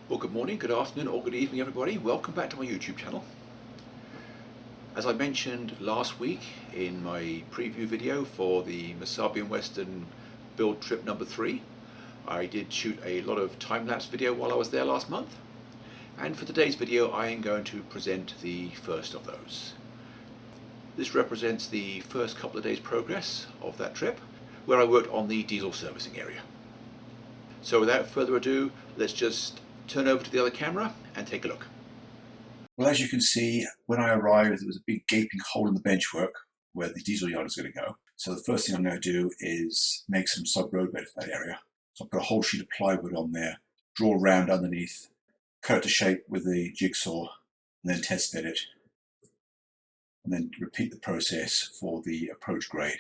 Well, good morning, good afternoon, or good evening, everybody. Welcome back to my YouTube channel. As I mentioned last week in my preview video for the Missabe Western build trip number 3, I did shoot a lot of time-lapse video while I was there last month. And for today's video, I am going to present the first of those. This represents the first couple of days' progress of that trip, where I worked on the diesel servicing area. So without further ado, let's just turn over to the other camera and take a look. Well, as you can see, when I arrived, there was a big gaping hole in the benchwork where the diesel yard is going to go. So the first thing I'm going to do is make some sub-roadbed for that area. So I'll put a whole sheet of plywood on there, draw a round underneath, cut it to shape with the jigsaw, and then test fit it. And then repeat the process for the approach grade.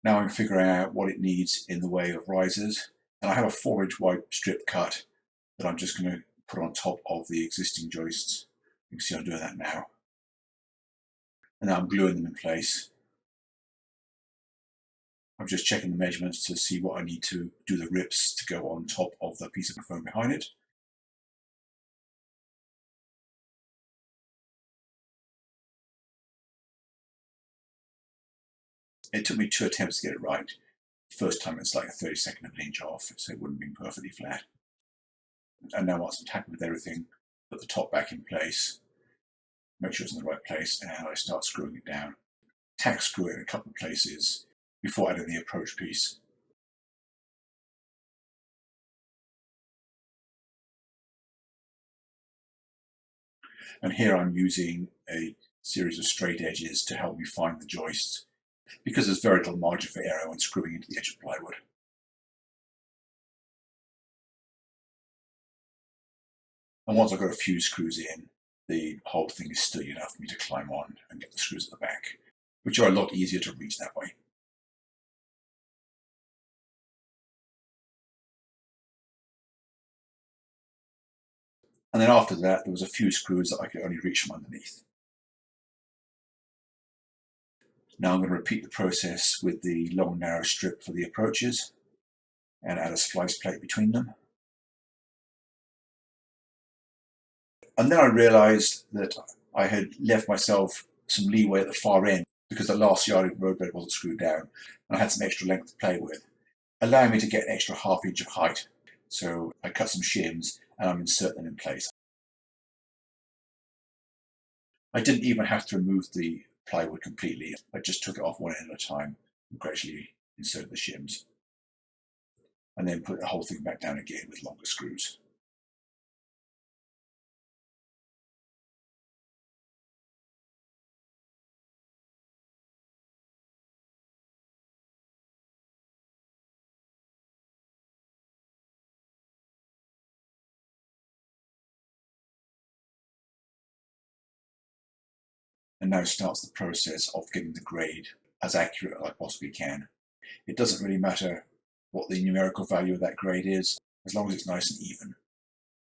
Now I'm figuring out what it needs in the way of risers. And I have a 4-inch wide strip cut that I'm just going to put on top of the existing joists. You can see I'm doing that now. And now I'm gluing them in place. I'm just checking the measurements to see what I need to do the rips to go on top of the piece of foam behind it. It took me 2 attempts to get it right. First time it's like a 32nd of an inch off, so it wouldn't have been perfectly flat. And now once I'm happy with everything, put the top back in place, make sure it's in the right place, and I start screwing it down. Tack screw it in a couple of places before adding the approach piece. And here I'm using a series of straight edges to help me find the joist, because there's very little margin for error when screwing into the edge of plywood. And once I've got a few screws in, the whole thing is sturdy enough for me to climb on and get the screws at the back, which are a lot easier to reach that way. And then after that, there was a few screws that I could only reach from underneath. Now I'm going to repeat the process with the long narrow strip for the approaches and add a splice plate between them. And then I realized that I had left myself some leeway at the far end because the last yard of roadbed wasn't screwed down, and I had some extra length to play with, allowing me to get an extra ½ inch of height. So I cut some shims and I'm inserting them in place. I didn't even have to remove the plywood completely. I just took it off one end at a time and gradually inserted the shims, and then put the whole thing back down again with longer screws. And now starts the process of getting the grade as accurate as I possibly can. It doesn't really matter what the numerical value of that grade is, as long as it's nice and even.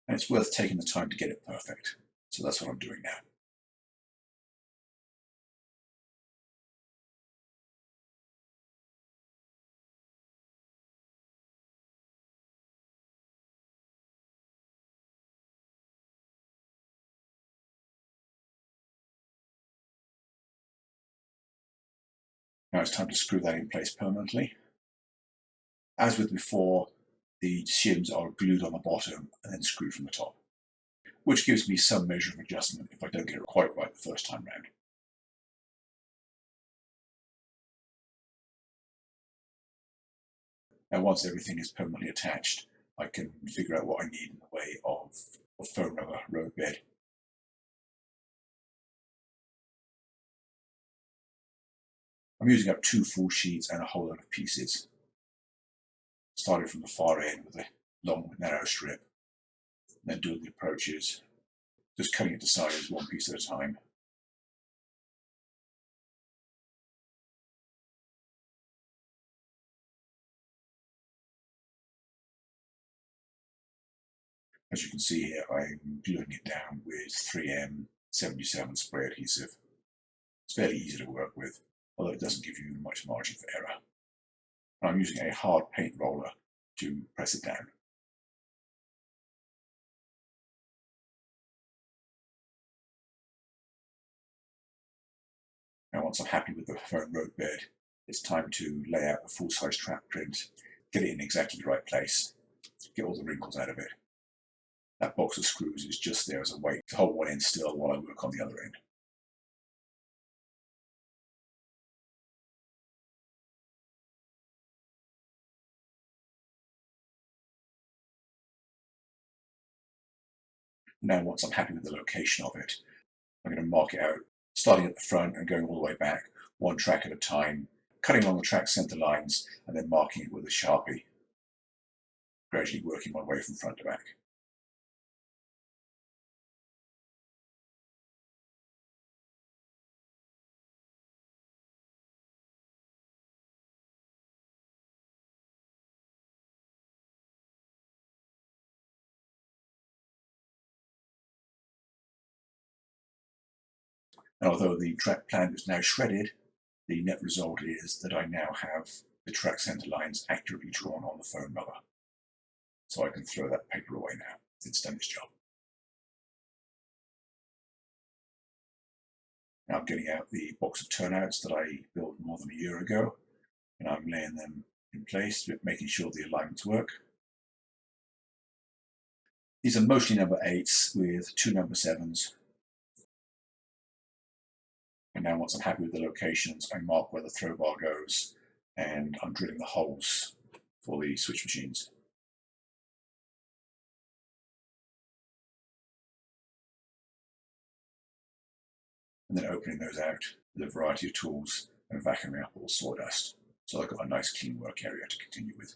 And it's worth taking the time to get it perfect. So that's what I'm doing now. Now it's time to screw that in place permanently. As with before, the shims are glued on the bottom and then screwed from the top, which gives me some measure of adjustment if I don't get it quite right the first time round. Now once everything is permanently attached, I can figure out what I need in the way of foam rubber roadbed. I'm using up 2 full sheets and a whole lot of pieces. Starting from the far end with a long narrow strip, then doing the approaches, just cutting it to size one piece at a time. As you can see here, I'm gluing it down with 3M 77 spray adhesive. It's fairly easy to work with, although it doesn't give you much margin for error. I'm using a hard paint roller to press it down. once I'm happy with the phone roadbed, it's time to lay out the full-size track print, get it in exactly the right place, get all the wrinkles out of it. That box of screws is just there as a weight to hold one end still while I work on the other end. Now, once I'm happy with the location of it, I'm going to mark it out, starting at the front and going all the way back, one track at a time, cutting along the track center lines and then marking it with a Sharpie, gradually working my way from front to back. And although the track plan is now shredded, the net result is that I now have the track center lines accurately drawn on the phone rubber. So I can throw that paper away now. It's done its job. Now I'm getting out the box of turnouts that I built more than a year ago, and I'm laying them in place, making sure the alignments work. These are mostly number 8s with 2 number 7s. And now once I'm happy with the locations, I mark where the throw bar goes, and I'm drilling the holes for the switch machines. And then opening those out with a variety of tools and vacuuming up all sawdust. So I've got a nice clean work area to continue with.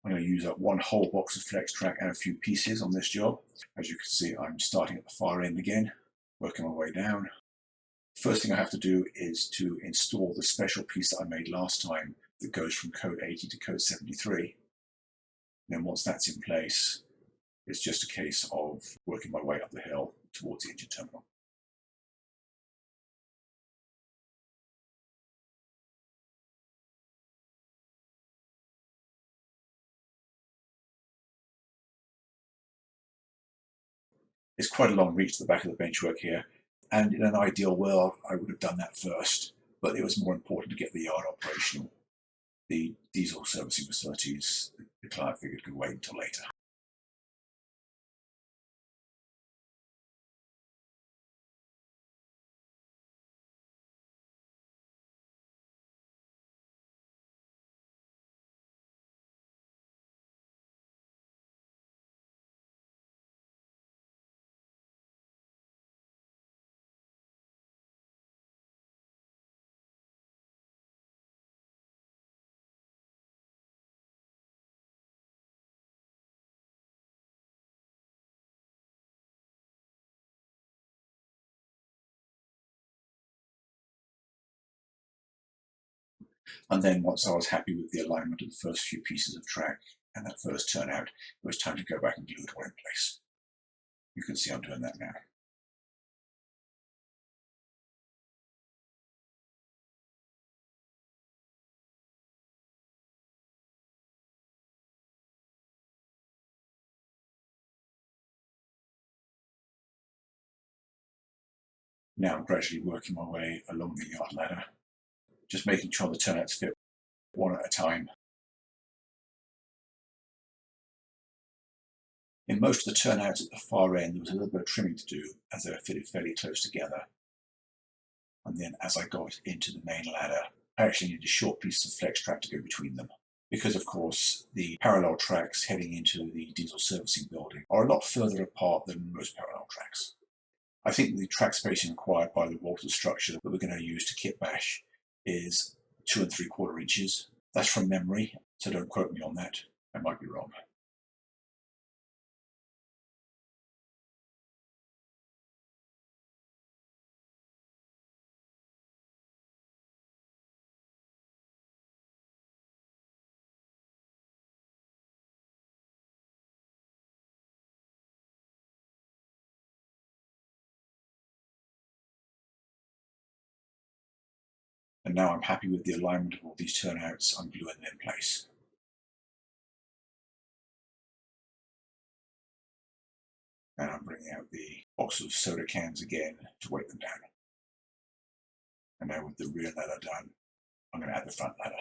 I'm going to use up one whole box of flex track and a few pieces on this job. As you can see, I'm starting at the far end again, working my way down. First thing I have to do is to install the special piece that I made last time that goes from code 80 to code 73. And then once that's in place, it's just a case of working my way up the hill towards the engine terminal. It's quite a long reach to the back of the benchwork here, and in an ideal world I would have done that first, but it was more important to get the yard operational. The diesel servicing facilities, the client figured, could wait until later. And then once I was happy with the alignment of the first few pieces of track and that first turnout, it was time to go back and glue it all in place. You can see I'm doing that now. Now I'm gradually working my way along the yard ladder, just making sure the turnouts fit one at a time. In most of the turnouts at the far end, there was a little bit of trimming to do as they were fitted fairly close together. And then as I got into the main ladder, I actually needed a short piece of flex track to go between them. Because of course, the parallel tracks heading into the diesel servicing building are a lot further apart than most parallel tracks. I think the track spacing required by the Walters structure that we're going to use to kit bash is 2 3/4 inches. That's from memory, so don't quote me on that. I might be wrong. And now I'm happy with the alignment of all these turnouts. I'm gluing them in place. And I'm bringing out the box of soda cans again to weight them down. And now with the rear ladder done, I'm going to add the front ladder.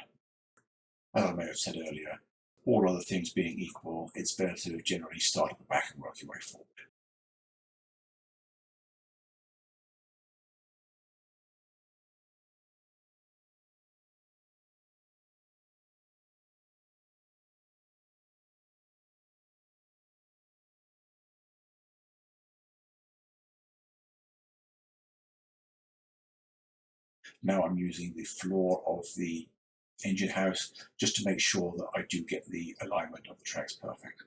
As I may have said earlier, all other things being equal, it's better to generally start at the back and work your way forward. Now I'm using the floor of the engine house just to make sure that I do get the alignment of the tracks perfect.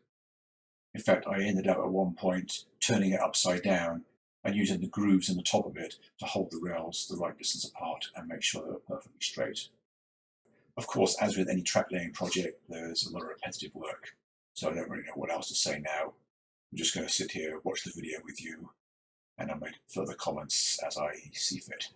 In fact, I ended up at one point turning it upside down and using the grooves in the top of it to hold the rails the right distance apart and make sure they were perfectly straight. Of course, as with any track laying project, there's a lot of repetitive work, so I don't really know what else to say now. I'm just going to sit here, watch the video with you, and I'll make further comments as I see fit.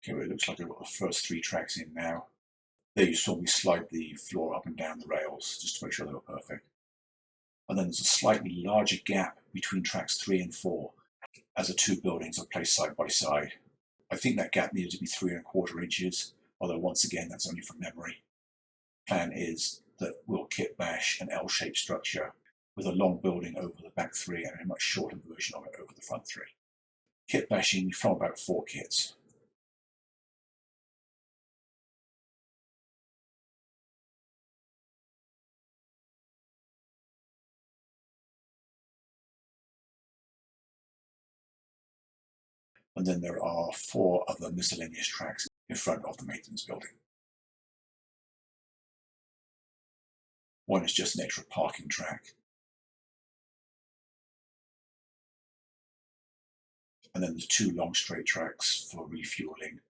Okay, well, it looks like I've got the first 3 tracks in now. There you saw me slide the floor up and down the rails just to make sure they were perfect. And then there's a slightly larger gap between tracks 3 and 4 as the 2 buildings are placed side by side. I think that gap needed to be 3¼ inches, although once again that's only from memory. Plan is that we'll kit bash an L-shaped structure with a long building over the back 3 and a much shorter version of it over the front 3. Kit bashing from about 4 kits. And then there are 4 other miscellaneous tracks in front of the maintenance building. One is just an extra parking track. And then there's 2 long straight tracks for refueling.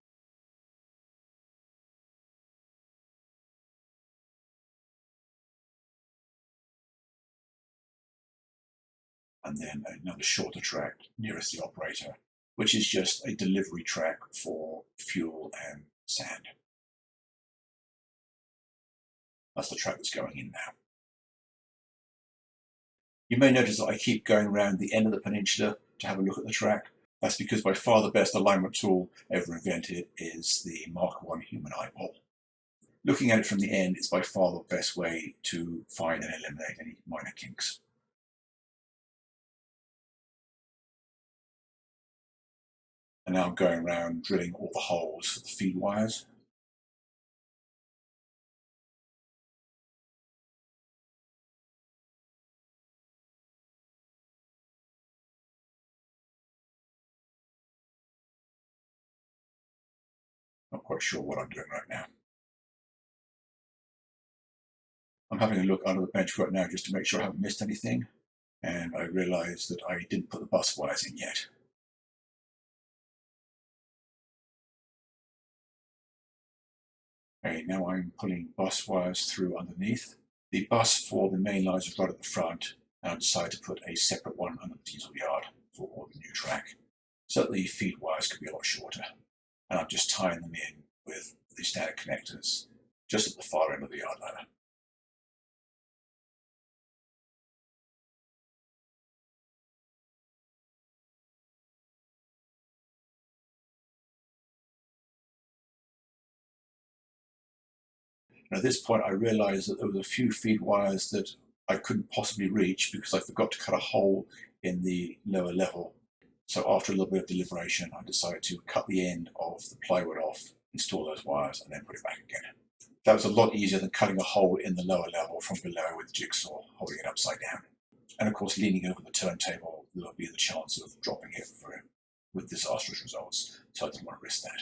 And then another shorter track nearest the operator, which is just a delivery track for fuel and sand. That's the track that's going in now. You may notice that I keep going around the end of the peninsula to have a look at the track. That's because by far the best alignment tool ever invented is the Mark I human eyeball. Looking at it from the end is by far the best way to find and eliminate any minor kinks. And now I'm going around drilling all the holes for the feed wires. Not quite sure what I'm doing right now. I'm having a look under the bench right now just to make sure I haven't missed anything, and I realise that I didn't put the bus wires in yet. Okay, now I'm pulling bus wires through underneath. The bus for the main lines is right at the front, and I decided to put a separate one under the diesel yard for the new track, so that the feed wires could be a lot shorter. And I'm just tying them in with the standard connectors just at the far end of the yard ladder. And at this point I realised that there were a few feed wires that I couldn't possibly reach because I forgot to cut a hole in the lower level. So after a little bit of deliberation, I decided to cut the end of the plywood off, install those wires, and then put it back again. That was a lot easier than cutting a hole in the lower level from below with the jigsaw, holding it upside down. And of course, leaning over the turntable, there would be the chance of dropping it with disastrous results, so I didn't want to risk that.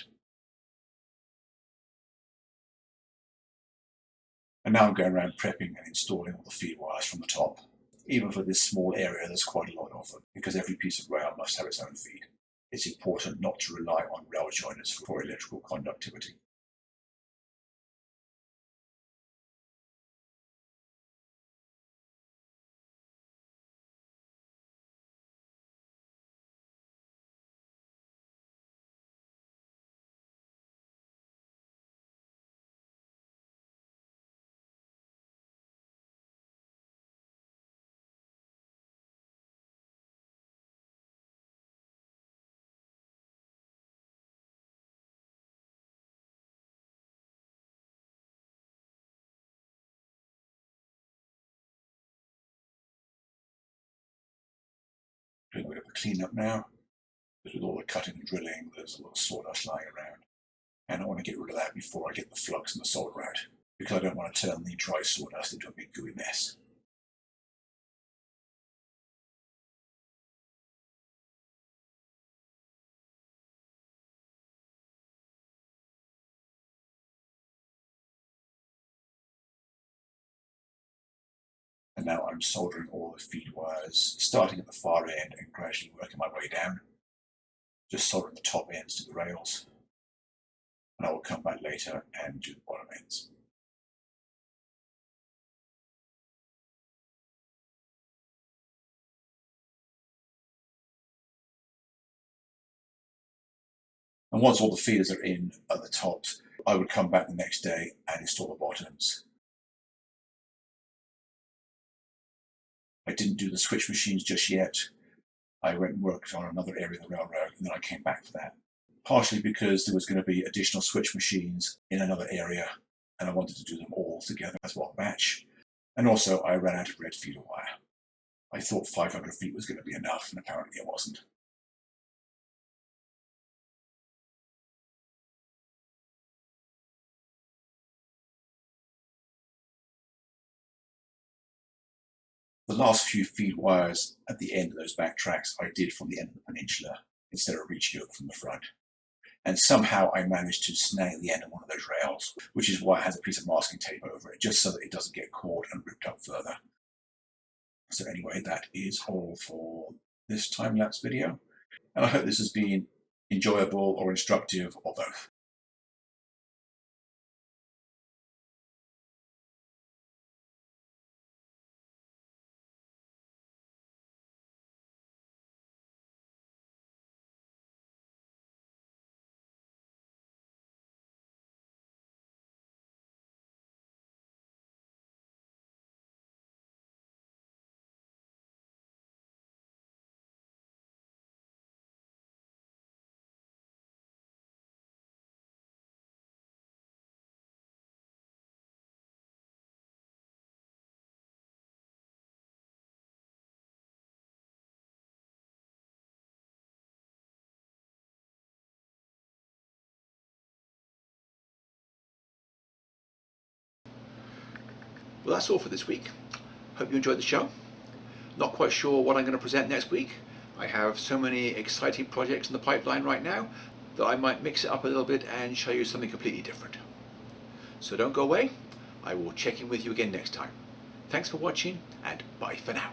And now I'm going around prepping and installing all the feed wires from the top. Even for this small area, there's quite a lot of them, because every piece of rail must have its own feed. It's important not to rely on rail joiners for electrical conductivity. Doing a bit of a cleanup now, because with all the cutting and drilling, there's a lot of sawdust lying around. And I want to get rid of that before I get the flux and the solder out, because I don't want to turn the dry sawdust into a big gooey mess. And now I'm soldering all the feed wires, starting at the far end and gradually working my way down. Just soldering the top ends to the rails. And I will come back later and do the bottom ends. And once all the feeders are in at the tops, I would come back the next day and install the bottoms. I didn't do the switch machines just yet. I went and worked on another area of the railroad, and then I came back for that. Partially because there was going to be additional switch machines in another area, and I wanted to do them all together as one batch. And also, I ran out of red feeder wire. I thought 500 feet was going to be enough, and apparently it wasn't. The last few feed wires at the end of those back tracks I did from the end of the peninsula instead of reaching over from the front. And somehow I managed to snag the end of one of those rails, which is why it has a piece of masking tape over it, just so that it doesn't get caught and ripped up further. So anyway, that is all for this time-lapse video. And I hope this has been enjoyable or instructive or both. Well, that's all for this week. Hope you enjoyed the show. Not quite sure what I'm going to present next week. I have so many exciting projects in the pipeline right now that I might mix it up a little bit and show you something completely different. So don't go away. I will check in with you again next time. Thanks for watching, and bye for now.